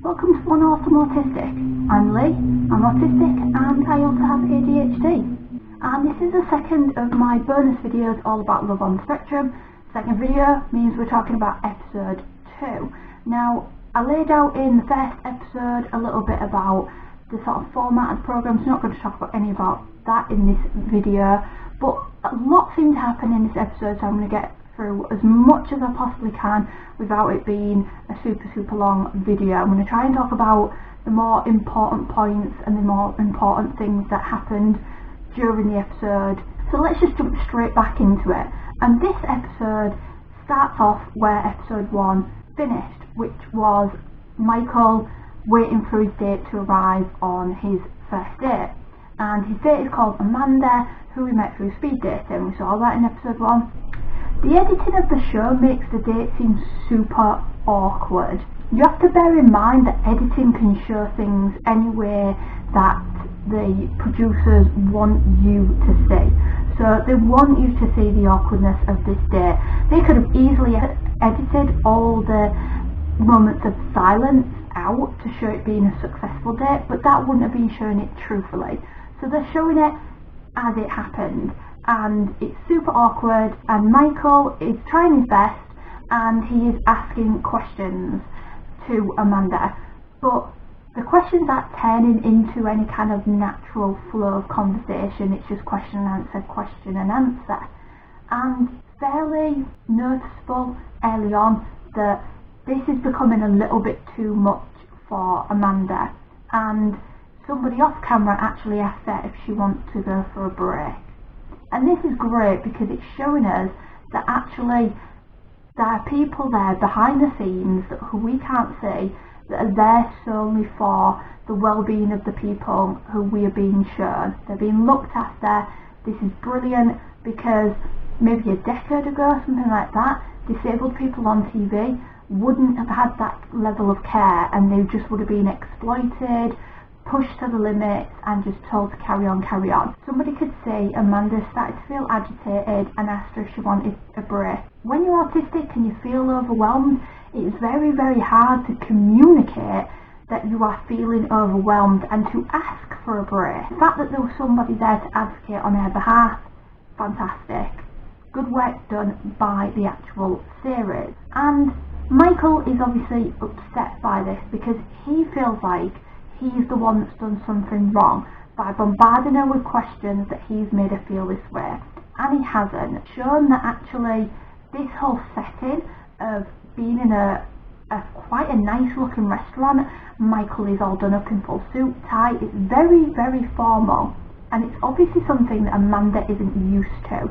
Welcome to Awesome Autistic. I'm Lee, I'm autistic and I also have ADHD. And this is the second of my bonus videos all about love on the spectrum. Second video means we're talking about episode 2. Now, I laid out in the first episode a little bit about the sort of format of the programme, so I'm not going to talk about any about that in this video, but a lot seemed to happen in this episode, so I'm going to get through as much as I possibly can without it being a super long video. I'm going to try and talk about the more important points and the more important things that happened during the episode. So let's just jump straight back into it. And this episode starts off where episode 1 finished, which was Michael waiting for his date to arrive on his first date. And his date is called Amanda, who we met through speed dating. We saw that in episode 1. The editing of the show makes the date seem super awkward. You have to bear in mind that editing can show things any way that the producers want you to see. So they want you to see the awkwardness of this date. They could have easily edited all the moments of silence out to show it being a successful date, but that wouldn't have been showing it truthfully. So they're showing it as it happened. And it's super awkward, and Michael is trying his best and he is asking questions to Amanda, but the questions aren't turning into any kind of natural flow of conversation. It's just question and answer, and fairly noticeable early on that this is becoming a little bit too much for Amanda, and somebody off camera actually asked her if she wants to go for a break. And this is great because it's showing us that actually there are people there behind the scenes who we can't see that are there solely for the well-being of the people who we are being shown. They're being looked after. This is brilliant because maybe a decade ago, something like that, disabled people on TV wouldn't have had that level of care, and they just would have been exploited, pushed to the limits and just told to carry on. Somebody could see Amanda started to feel agitated and asked her if she wanted a break. When you're autistic and you feel overwhelmed, it's very hard to communicate that you are feeling overwhelmed and to ask for a break. The fact that there was somebody there to advocate on her behalf, fantastic. Good work done by the actual series. And Michael is obviously upset by this because he feels like he's the one that's done something wrong by bombarding her with questions that he's made her feel this way, and he hasn't. Shown that actually this whole setting of being in a quite a nice looking restaurant, Michael is all done up in full suit, tie, it's very formal, and it's obviously something that Amanda isn't used to.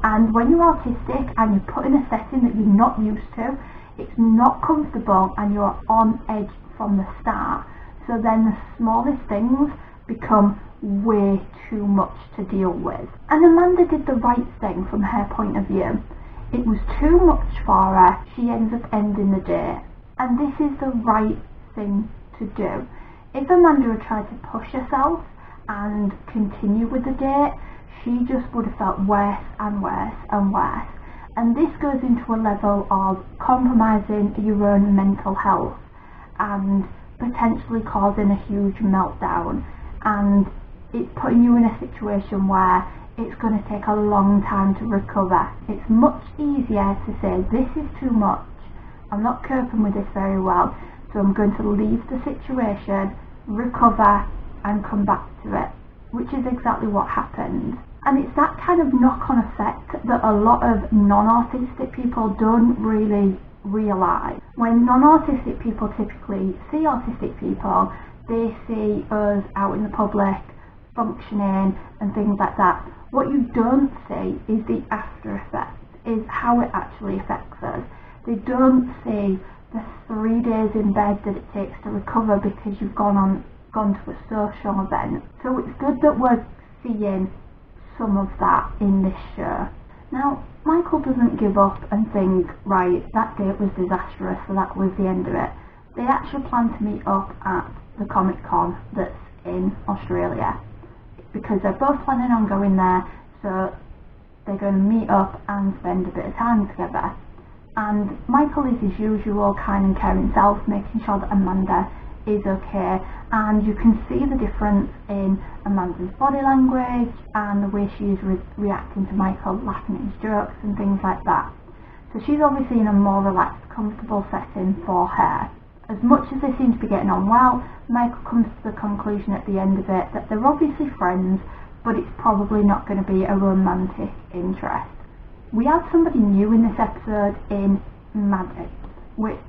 And when you're autistic and you're put in a setting that you're not used to, it's not comfortable and you're on edge from the start. So then the smallest things become way too much to deal with. And Amanda did the right thing from her point of view. It was too much for her. She ends up ending the date. And this is the right thing to do. If Amanda had tried to push herself and continue with the date, she just would have felt worse and worse and worse. And this goes into a level of compromising your own mental health and potentially causing a huge meltdown, and it's putting you in a situation where it's going to take a long time to recover. It's much easier to say, this is too much, I'm not coping with this very well, so I'm going to leave the situation, recover and come back to it, which is exactly what happened. And it's that kind of knock-on effect that a lot of non-autistic people don't really realise. When non-autistic people typically see autistic people, they see us out in the public functioning and things like that. What you don't see is the after effect, is how it actually affects us. They don't see the 3 days in bed that it takes to recover because you've gone to a social event. So it's good that we're seeing some of that in this show. Now, Michael doesn't give up and think, right, that date was disastrous, so that was the end of it. They actually plan to meet up at the Comic Con that's in Australia, because they're both planning on going there, so they're going to meet up and spend a bit of time together. And Michael is his usual kind and caring self, making sure that Amanda is okay, and you can see the difference in Amanda's body language and the way she is reacting to Michael laughing at his jokes and things like that. So she's obviously in a more relaxed, comfortable setting for her. As much as they seem to be getting on well, Michael comes to the conclusion at the end of it that they're obviously friends, but it's probably not going to be a romantic interest. We have somebody new in this episode in Maddie, which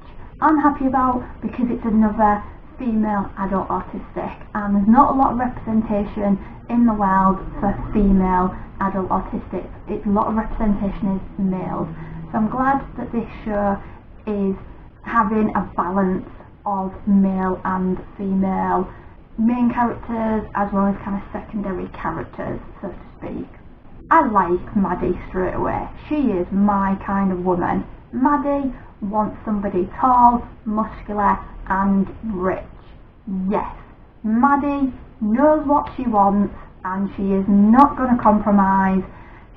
I'm happy about because it's another female adult autistic, and there's not a lot of representation in the world for female adult autistics. It's a lot of representation is males. So I'm glad that this show is having a balance of male and female main characters as well as kind of secondary characters, so to speak. I like Maddie straight away. She is my kind of woman. Maddie wants somebody tall, muscular and rich. Yes, Maddie knows what she wants and she is not going to compromise.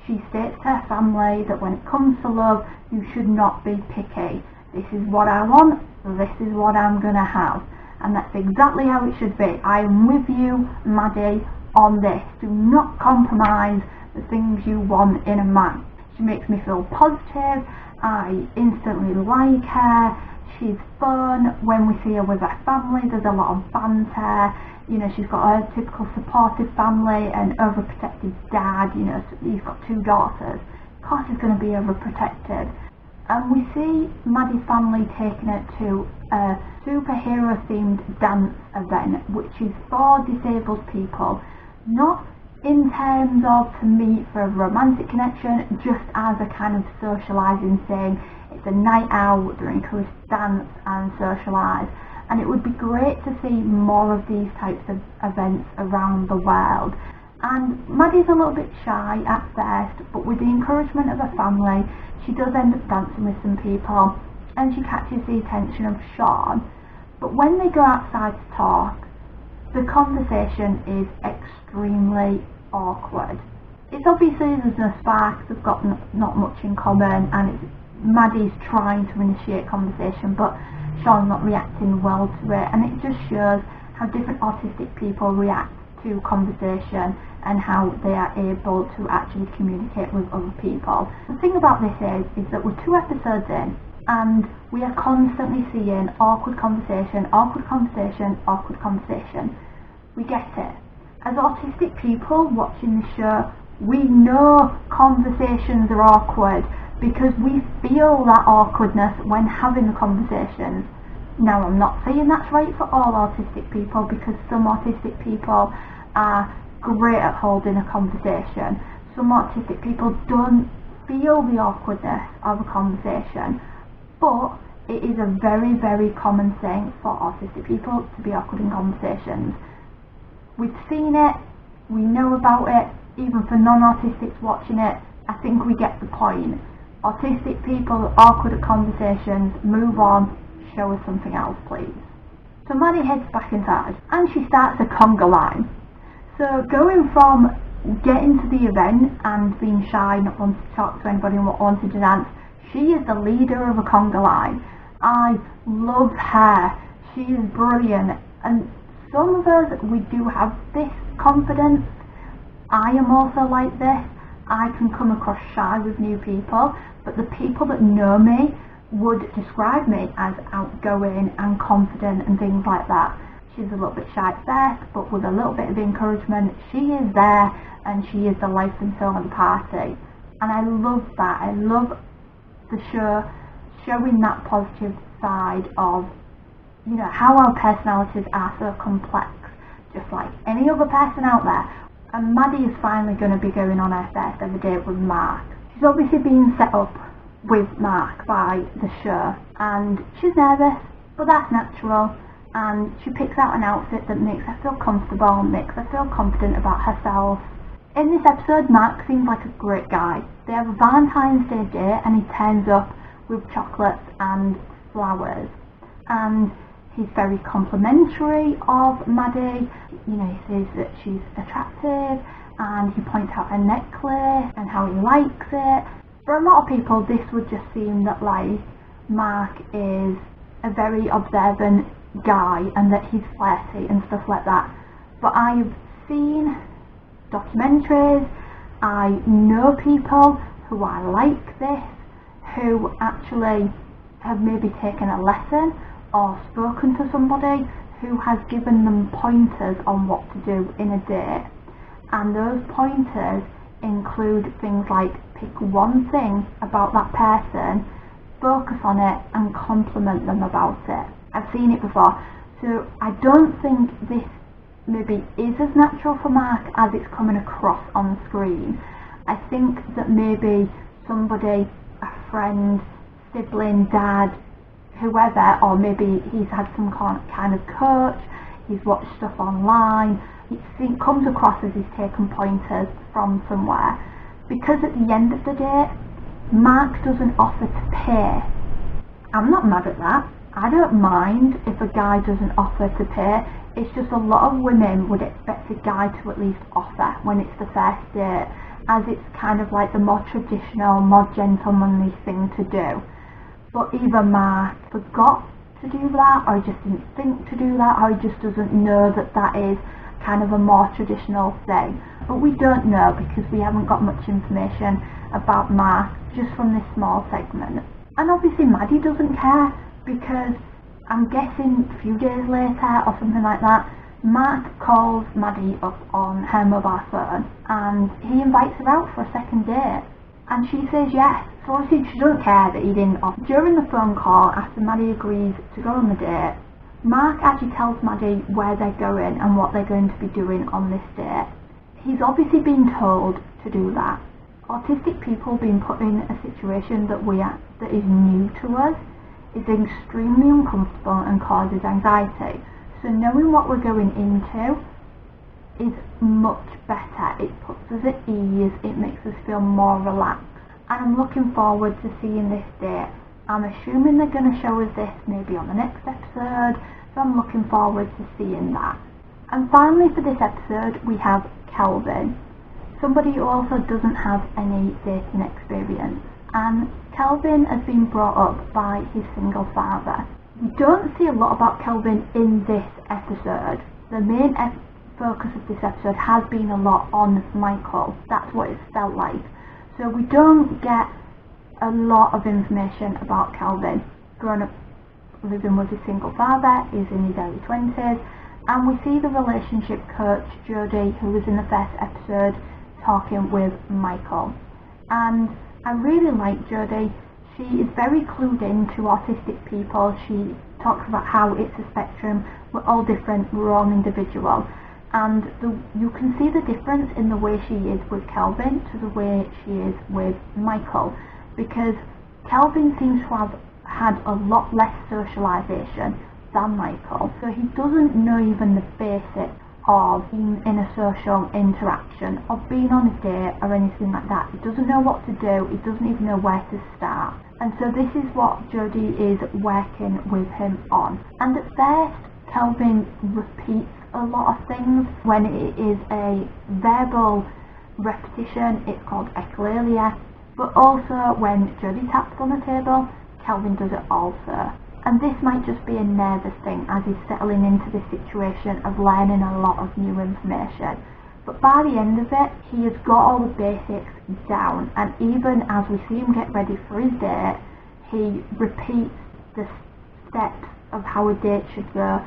She states to her family that when it comes to love, you should not be picky. This is what I want, this is what I'm going to have. And that's exactly how it should be. I am with you, Maddie, on this. Do not compromise the things you want in a man. She makes me feel positive. I instantly like her. She's fun. When we see her with her family, there's a lot of banter. You know, she's got a typical supportive family and overprotective dad. You know, so he's got 2 daughters. Of course he's going to be overprotected. And we see Maddie's family taking it to a superhero themed dance event, which is for disabled people, not in terms of to meet for a romantic connection, just as a kind of socialising thing. It's a night out, they're encouraged to dance and socialise, and it would be great to see more of these types of events around the world. And Maddie's a little bit shy at first, but with the encouragement of her family, she does end up dancing with some people and she catches the attention of Sean. But when they go outside to talk, the conversation is extremely awkward. It's obviously there's no spark, they've got not much in common, and it's Maddie's trying to initiate conversation but Sean's not reacting well to it, and it just shows how different autistic people react to conversation and how they are able to actually communicate with other people. The thing about this is that we're 2 episodes in and we are constantly seeing awkward conversation, awkward conversation, awkward conversation. We get it. As autistic people watching the show, we know conversations are awkward because we feel that awkwardness when having the conversations. Now, I'm not saying that's right for all autistic people, because some autistic people are great at holding a conversation. Some autistic people don't feel the awkwardness of a conversation, but it is a very, very common thing for autistic people to be awkward in conversations. We've seen it, we know about it, even for non-autistics watching it, I think we get the point. Autistic people are awkward at conversations, move on, show us something else please. So Maddie heads back inside and she starts a conga line. So going from getting to the event and being shy, not wanting to talk to anybody and not wanting to dance, she is the leader of a conga line. I love her, she is brilliant, and some of us, we do have this confidence. I am also like this. I can come across shy with new people, but the people that know me would describe me as outgoing and confident and things like that. She's a little bit shy at first, but with a little bit of encouragement, she is there and she is the life and soul of the party. And I love that. I love the show showing that positive side of, you know, how our personalities are so complex, just like any other person out there. And Maddie is finally going to be going on her first ever date with Mark. She's obviously being set up with Mark by the show, and she's nervous, but that's natural, and she picks out an outfit that makes her feel comfortable, makes her feel confident about herself. In this episode, Mark seems like a great guy. They have a Valentine's Day date and he turns up with chocolates and flowers, and he's very complimentary of Maddie. You know, he says that she's attractive and he points out her necklace and how he likes it. For a lot of people, this would just seem that like Mark is a very observant guy and that he's flirty and stuff like that. But I've seen documentaries, I know people who are like this, who actually have maybe taken a lesson or spoken to somebody who has given them pointers on what to do in a date. And those pointers include things like pick one thing about that person, focus on it and compliment them about it. I've seen it before. So I don't think this maybe is as natural for Mark as it's coming across on screen. I think that maybe somebody, a friend, sibling, dad, whoever, or maybe he's had some kind of coach, he's watched stuff online, it comes across as he's taken pointers from somewhere. Because at the end of the day, Mark doesn't offer to pay. I'm not mad at that. I don't mind if a guy doesn't offer to pay. It's just a lot of women would expect a guy to at least offer when it's the first date, as it's kind of like the more traditional, more gentlemanly thing to do. But either Mark forgot to do that, or he just didn't think to do that, or he just doesn't know that that is kind of a more traditional thing. But we don't know because we haven't got much information about Mark just from this small segment. And obviously Maddie doesn't care, because I'm guessing a few days later or something like that, Mark calls Maddie up on her mobile phone and he invites her out for a second date. And she says yes. So obviously she doesn't care that he didn't offer. During the phone call, after Maddie agrees to go on the date, Mark actually tells Maddie where they're going and what they're going to be doing on this date. He's obviously been told to do that. Autistic people being put in a situation that is new to us is extremely uncomfortable and causes anxiety. So knowing what we're going into is much better. It puts us at ease, it makes us feel more relaxed. And I'm looking forward to seeing this date. I'm assuming they're going to show us this maybe on the next episode, so I'm looking forward to seeing that. And finally for this episode we have Kelvin, somebody who also doesn't have any dating experience. And Kelvin has been brought up by his single father. We don't see a lot about Kelvin in this episode. The main focus of this episode has been a lot on Michael. That's what it's felt like. So we don't get a lot of information about Kelvin. Grown up living with his single father, he's in his early 20s, and we see the relationship coach Jodie, who was in the first episode, talking with Michael. And I really like Jodie. She is very clued in to autistic people. She talks about how it's a spectrum, we're all different, we're all individual. And you can see the difference in the way she is with Kelvin to the way she is with Michael, because Kelvin seems to have had a lot less socialisation than Michael, so he doesn't know even the basics of being in a social interaction, of being on a date or anything like that. He doesn't know what to do, he doesn't even know where to start. And so this is what Jodie is working with him on. And at first, Kelvin repeats a lot of things. When it is a verbal repetition, it's called echolalia. But also when Jodie taps on the table, Kelvin does it also. And this might just be a nervous thing as he's settling into this situation of learning a lot of new information. But by the end of it, he has got all the basics down, and even as we see him get ready for his date, he repeats the steps of how a date should go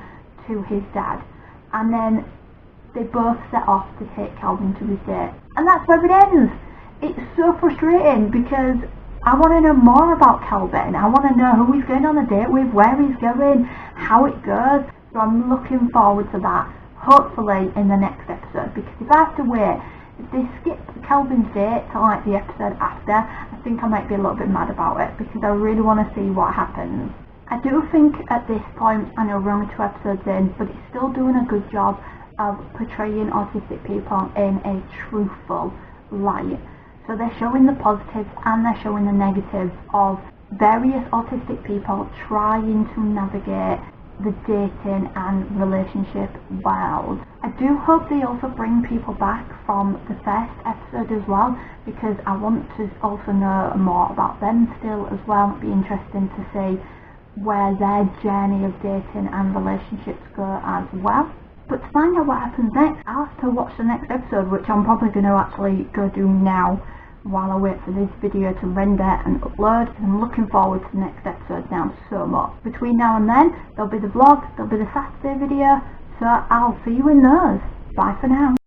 to his dad. And then they both set off to take Kelvin to his date. And that's where it ends. It's so frustrating because I want to know more about Kelvin. I want to know who he's going on a date with, where he's going, how it goes. So I'm looking forward to that, hopefully in the next episode, because if I have to wait, if they skip Kelvin's date to like the episode after, I think I might be a little bit mad about it, because I really want to see what happens. I do think at this point, I know we're only 2 episodes in, but it's still doing a good job of portraying autistic people in a truthful light. So they're showing the positives and they're showing the negatives of various autistic people trying to navigate the dating and relationship world. I do hope they also bring people back from the first episode as well, because I want to also know more about them still as well. It'd be interesting to see where their journey of dating and relationships go as well. But to find out what happens next, I'll have to watch the next episode, which I'm probably going to actually go do now while I wait for this video to render and upload. And I'm looking forward to the next episode now so much. Between now and then, there'll be the vlog, there'll be the Saturday video, so I'll see you in those. Bye for now.